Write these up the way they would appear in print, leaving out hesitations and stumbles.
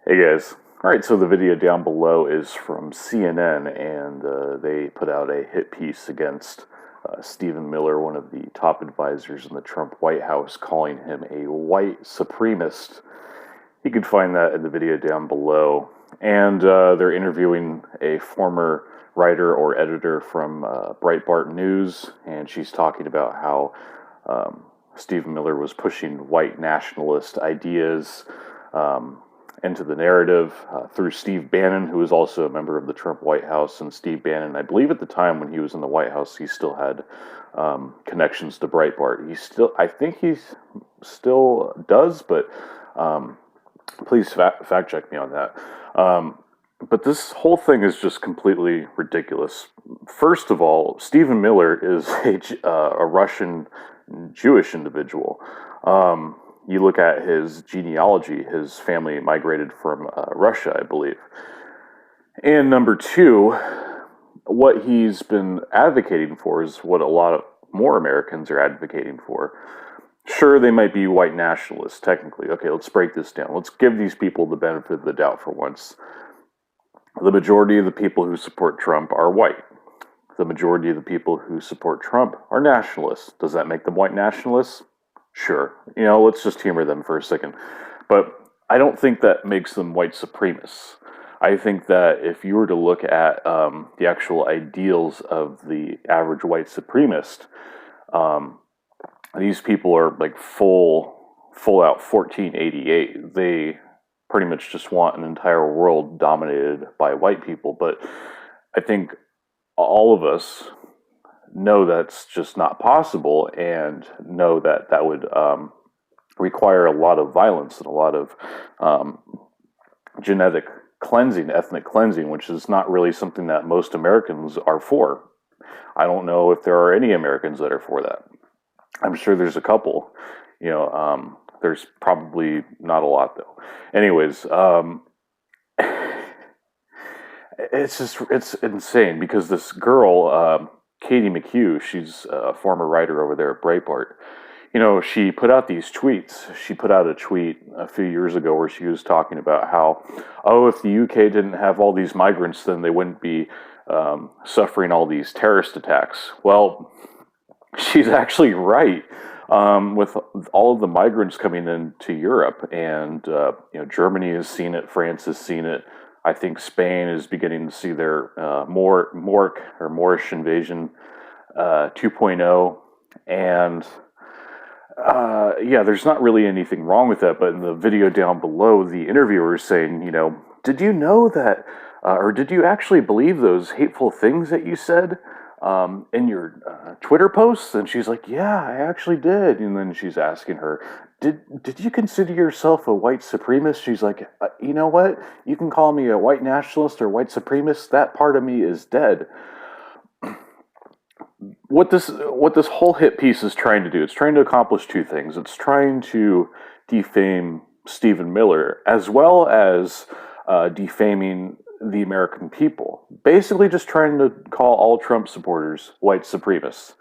Hey guys. All right, so the video down below is from CNN, and they put out a hit piece against Stephen Miller, one of the top advisors in the Trump White House, calling him a white supremacist. You can find that in the video down below. And they're interviewing a former writer or editor from Breitbart News, and she's talking about how Stephen Miller was pushing white nationalist ideas into the narrative through Steve Bannon, who was also a member of the Trump White House. And Steve Bannon, I believe at the time when he was in the White House, he still had connections to Breitbart. I think he still does, but please fact check me on that. But this whole thing is just completely ridiculous. First of all, Stephen Miller is a Russian Jewish individual. You look at his genealogy, his family migrated from Russia, I believe. And number two, what he's been advocating for is what a lot of more Americans are advocating for. Sure, they might be white nationalists, technically. Okay, let's break this down. Let's give these people the benefit of the doubt for once. The majority of the people who support Trump are white. The majority of the people who support Trump are nationalists. Does that make them white nationalists? Sure. Let's just humor them for a second. But I don't think that makes them white supremacists. I think that if you were to look at the actual ideals of the average white supremacist, these people are like full out 1488. They pretty much just want an entire world dominated by white people. But I think all of us know that's just not possible, and know that that would require a lot of violence and a lot of genetic cleansing, ethnic cleansing, which is not really something that most Americans are for. I don't know if there are any Americans that are for that. I'm sure there's a couple. There's probably not a lot though. Anyways, it's insane because this girl, Katie Mchugh, she's a former writer over there at Breitbart. She put out these tweets. She put out a tweet a few years ago where she was talking about how, if the UK didn't have all these migrants, then they wouldn't be suffering all these terrorist attacks. Well, she's actually right. With all of the migrants coming into Europe, and Germany has seen it, France has seen it. I think Spain is beginning to see their Moorish invasion 2.0, and there's not really anything wrong with that. But in the video down below, the interviewer is saying, did you know that, or did you actually believe those hateful things that you said in your Twitter posts? And she's like, yeah, I actually did. And then she's asking her, did you consider yourself a white supremacist? She's like, you know what? You can call me a white nationalist or white supremacist. That part of me is dead. What this whole hit piece is trying to do, it's trying to accomplish two things. It's trying to defame Stephen Miller, as well as defaming the American people. Basically just trying to call all Trump supporters white supremacists.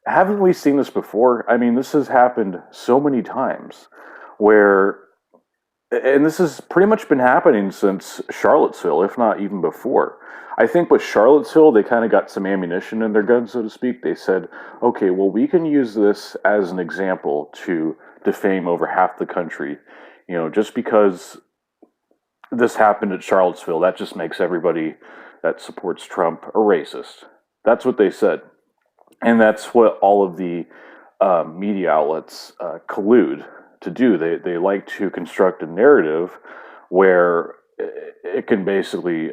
Haven't we seen this before? I mean, this has happened so many times and this has pretty much been happening since Charlottesville, if not even before. I think with Charlottesville, they kind of got some ammunition in their gun, so to speak. They said, okay, well, we can use this as an example to defame over half the country. Just because this happened at Charlottesville, that just makes everybody that supports Trump a racist. That's what they said. And that's what all of the media outlets collude to do. They like to construct a narrative where it can basically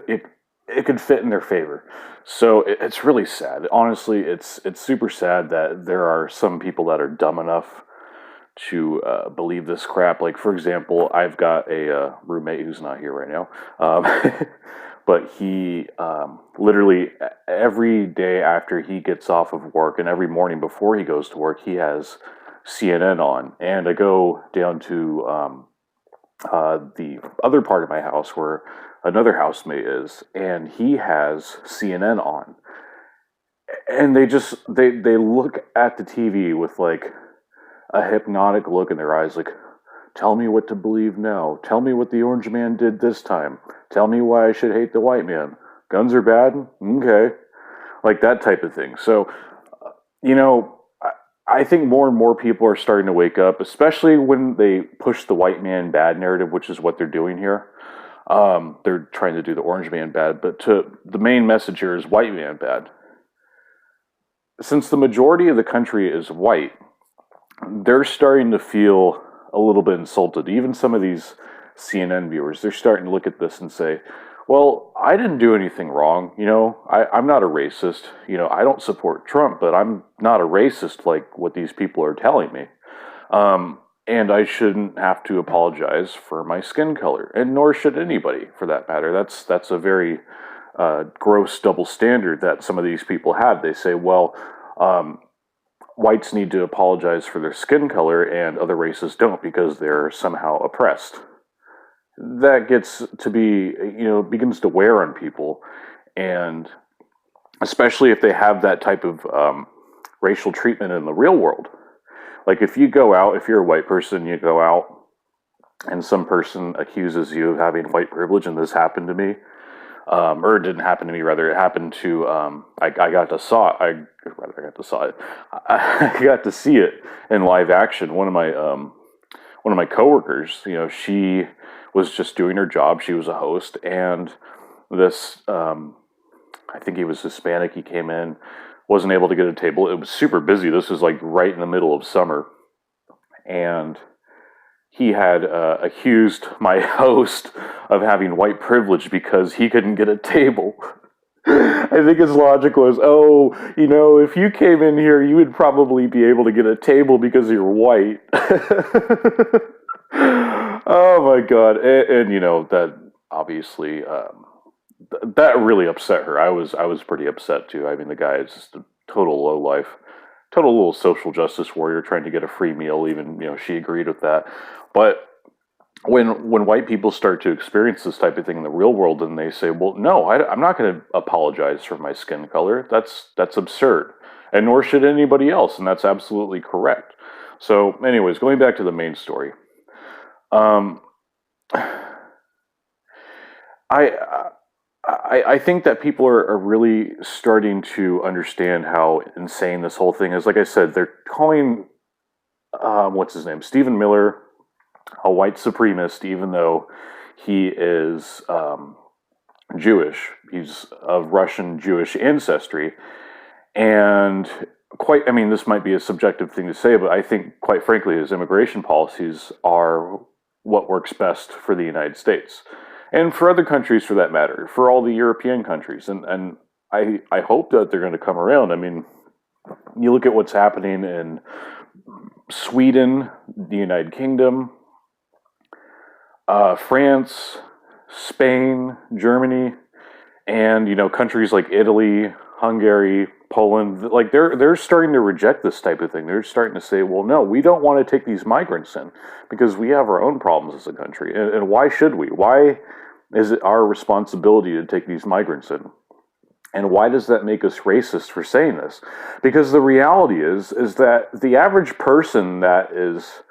it could fit in their favor. So it's really sad. Honestly, it's super sad that there are some people that are dumb enough to believe this crap. Like, for example, I've got a roommate who's not here right now, but he literally every day after he gets off of work and every morning before he goes to work, he has CNN on. And I go down to the other part of my house where another housemate is, and he has CNN on. And they look at the TV with like a hypnotic look in their eyes, like, Tell me what to believe now. Tell me what the orange man did this time. Tell me why I should hate the white man. Guns are bad? Okay. Like that type of thing. So, you know, I think more and more people are starting to wake up, especially when they push the white man bad narrative, which is what they're doing here. They're trying to do the orange man bad, but the main message here is white man bad. Since the majority of the country is white, they're starting to feel a little bit insulted. Even some of these CNN viewers, they're starting to look at this and say, well, I didn't do anything wrong. I'm not a racist. I don't support Trump, but I'm not a racist like what these people are telling me. And I shouldn't have to apologize for my skin color, and nor should anybody, for that matter. That's a very gross double standard that some of these people have. They say, well, whites need to apologize for their skin color, and other races don't because they're somehow oppressed. That gets to be, begins to wear on people, and especially if they have that type of racial treatment in the real world. Like if you go out, if you're a white person, you go out and some person accuses you of having white privilege, and this happened to me, or it didn't happen to me, rather it happened to, I got to see it in live action. One of my coworkers, she was just doing her job. She was a host, and this, I think he was Hispanic. He came in, wasn't able to get a table. It was super busy. This was like right in the middle of summer. And he had accused my host of having white privilege because he couldn't get a table. I think his logic was, if you came in here, you would probably be able to get a table because you're white. Oh my God. And that obviously, that really upset her. I was pretty upset too. I mean, the guy is just a total lowlife, total little social justice warrior trying to get a free meal. Even, she agreed with that. But when white people start to experience this type of thing in the real world, and they say, well, no, I'm not going to apologize for my skin color. That's absurd. And nor should anybody else. And that's absolutely correct. So anyways, going back to the main story. I think that people are really starting to understand how insane this whole thing is. Like I said, they're calling, what's his name? Stephen Miller, a white supremacist, even though he is Jewish. He's of Russian Jewish ancestry. And this might be a subjective thing to say, but I think, quite frankly, his immigration policies are what works best for the United States. And for other countries, for that matter, for all the European countries. And I hope that they're going to come around. I mean, you look at what's happening in Sweden, the United Kingdom, France, Spain, Germany, and, countries like Italy, Hungary, Poland, like they're starting to reject this type of thing. They're starting to say, well, no, we don't want to take these migrants in because we have our own problems as a country. And why should we? Why is it our responsibility to take these migrants in? And why does that make us racist for saying this? Because the reality is that the average person that is,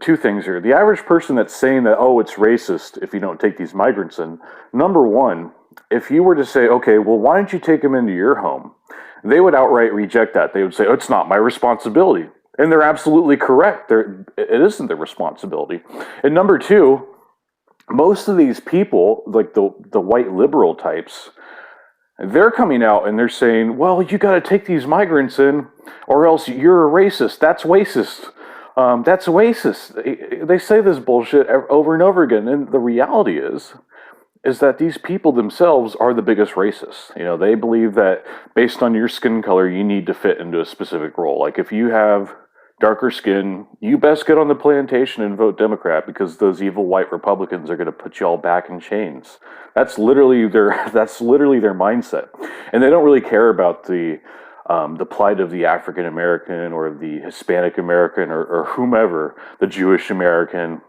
two things here. The average person that's saying that, oh, it's racist if you don't take these migrants in, number one, if you were to say, okay, well, why don't you take them into your home? They would outright reject that. They would say, oh, it's not my responsibility. And they're absolutely correct. It isn't their responsibility. And number two, most of these people, like the white liberal types, they're coming out and they're saying, well, you got to take these migrants in or else you're a racist. That's racist. That's racist. They say this bullshit over and over again. And the reality is that these people themselves are the biggest racists. They believe that based on your skin color, you need to fit into a specific role. Like if you have darker skin, you best get on the plantation and vote Democrat because those evil white Republicans are going to put you all back in chains. That's literally their mindset. And they don't really care about the plight of the African American or the Hispanic American or whomever, the Jewish American.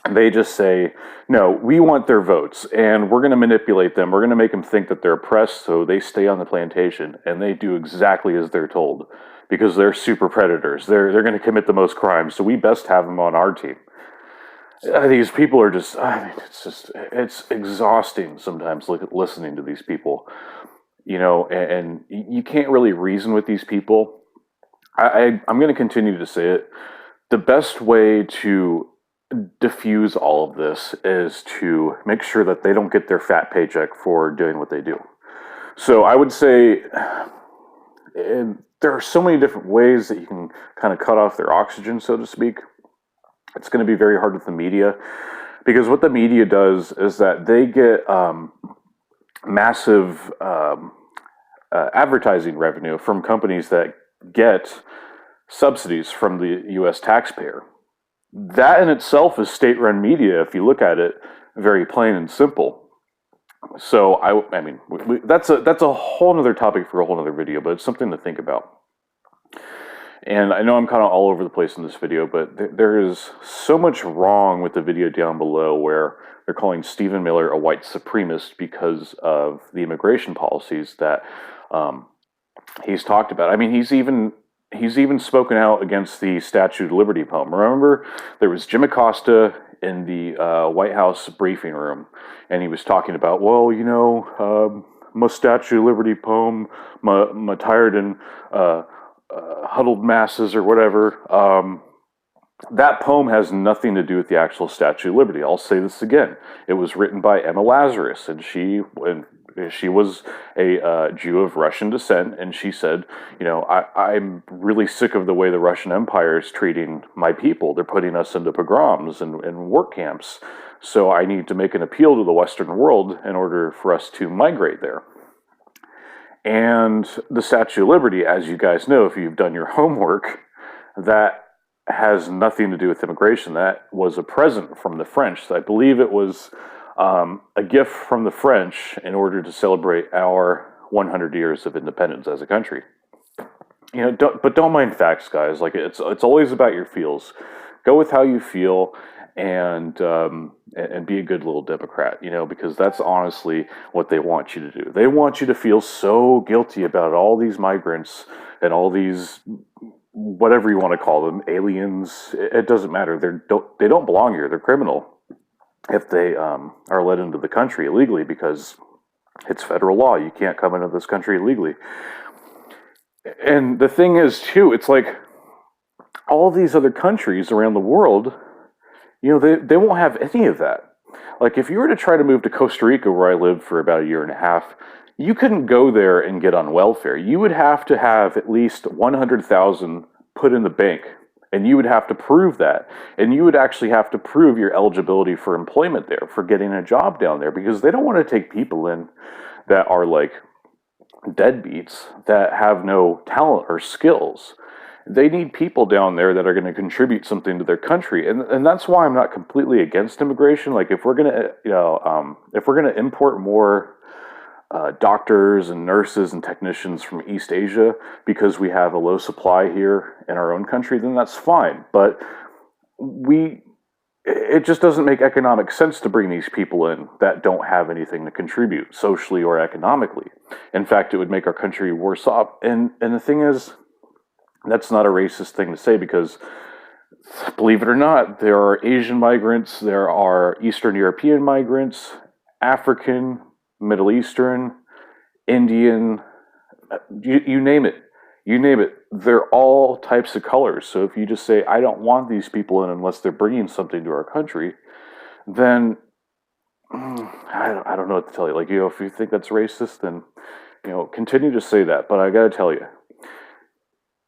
They just say, no, we want their votes, and we're going to manipulate them. We're going to make them think that they're oppressed, so they stay on the plantation, and they do exactly as they're told, because they're super predators. They're going to commit the most crimes, so we best have them on our team. These people are just, I mean, it's exhausting sometimes listening to these people, and you can't really reason with these people. I'm going to continue to say it. The best way to diffuse all of this is to make sure that they don't get their fat paycheck for doing what they do. So I would say, and there are so many different ways that you can kind of cut off their oxygen, so to speak. It's going to be very hard with the media because what the media does is that they get massive advertising revenue from companies that get subsidies from the U.S. taxpayer. That in itself is state-run media if you look at it very plain and simple. So I mean, that's a whole other topic for a whole other video, but it's something to think about. And I know I'm kind of all over the place in this video, but there is so much wrong with the video down below where they're calling Stephen Miller a white supremacist because of the immigration policies that he's talked about. I mean, he's even spoken out against the Statue of Liberty poem. Remember, there was Jim Acosta in the White House briefing room, and he was talking about, well, my Statue of Liberty poem, my tired and huddled masses or whatever. That poem has nothing to do with the actual Statue of Liberty. I'll say this again. It was written by Emma Lazarus, and she was a Jew of Russian descent, and she said, I'm really sick of the way the Russian Empire is treating my people. They're putting us into pogroms and work camps. So I need to make an appeal to the Western world in order for us to migrate there. And the Statue of Liberty, as you guys know, if you've done your homework, that has nothing to do with immigration. That was a present from the French. I believe it was a gift from the French in order to celebrate our 100 years of independence as a country. But don't mind facts, guys. Like it's always about your feels. Go with how you feel, and be a good little Democrat. Because that's honestly what they want you to do. They want you to feel so guilty about all these migrants and all these, whatever you want to call them, aliens. It doesn't matter. They don't belong here. They're criminal if they are let into the country illegally, because it's federal law. You can't come into this country illegally. And the thing is, too, it's like all these other countries around the world, they won't have any of that. Like if you were to try to move to Costa Rica, where I lived for about a year and a half, you couldn't go there and get on welfare. You would have to have at least 100,000 put in the bank, and you would have to prove that. And you would actually have to prove your eligibility for employment there, for getting a job down there, because they don't want to take people in that are like deadbeats, that have no talent or skills. They need people down there that are going to contribute something to their country, and that's why I'm not completely against immigration. Like if we're gonna, if we're gonna import more doctors and nurses and technicians from East Asia because we have a low supply here in our own country, then that's fine. But it just doesn't make economic sense to bring these people in that don't have anything to contribute socially or economically. In fact, it would make our country worse off. And the thing is, that's not a racist thing to say, because believe it or not, there are Asian migrants, there are Eastern European migrants, African, Middle Eastern, Indian, you name it. You name it. They're all types of colors. So if you just say, I don't want these people in unless they're bringing something to our country, then I don't know what to tell you. Like, if you think that's racist, then, continue to say that. But I got to tell you,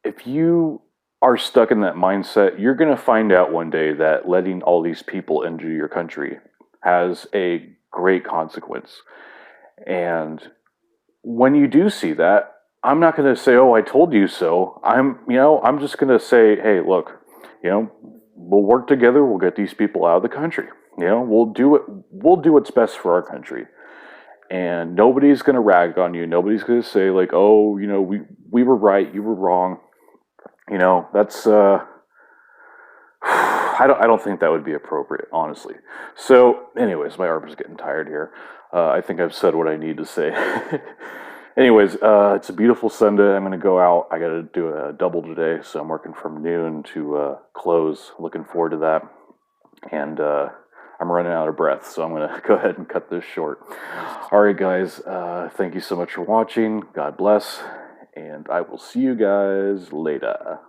if you are stuck in that mindset, you're going to find out one day that letting all these people into your country has a great consequence. And when you do see that, I'm not going to say, "Oh, I told you so." I'm just going to say, "Hey, look, we'll work together. We'll get these people out of the country. We'll do it. We'll do what's best for our country." And nobody's going to rag on you. Nobody's going to say like, "Oh, we were right, you were wrong." That's I don't think that would be appropriate, honestly. So, anyways, my arm is getting tired here. I think I've said what I need to say. Anyways, it's a beautiful Sunday. I'm going to go out. I got to do a double today, so I'm working from noon to close. Looking forward to that. And I'm running out of breath, so I'm going to go ahead and cut this short. All right, guys, thank you so much for watching. God bless, and I will see you guys later.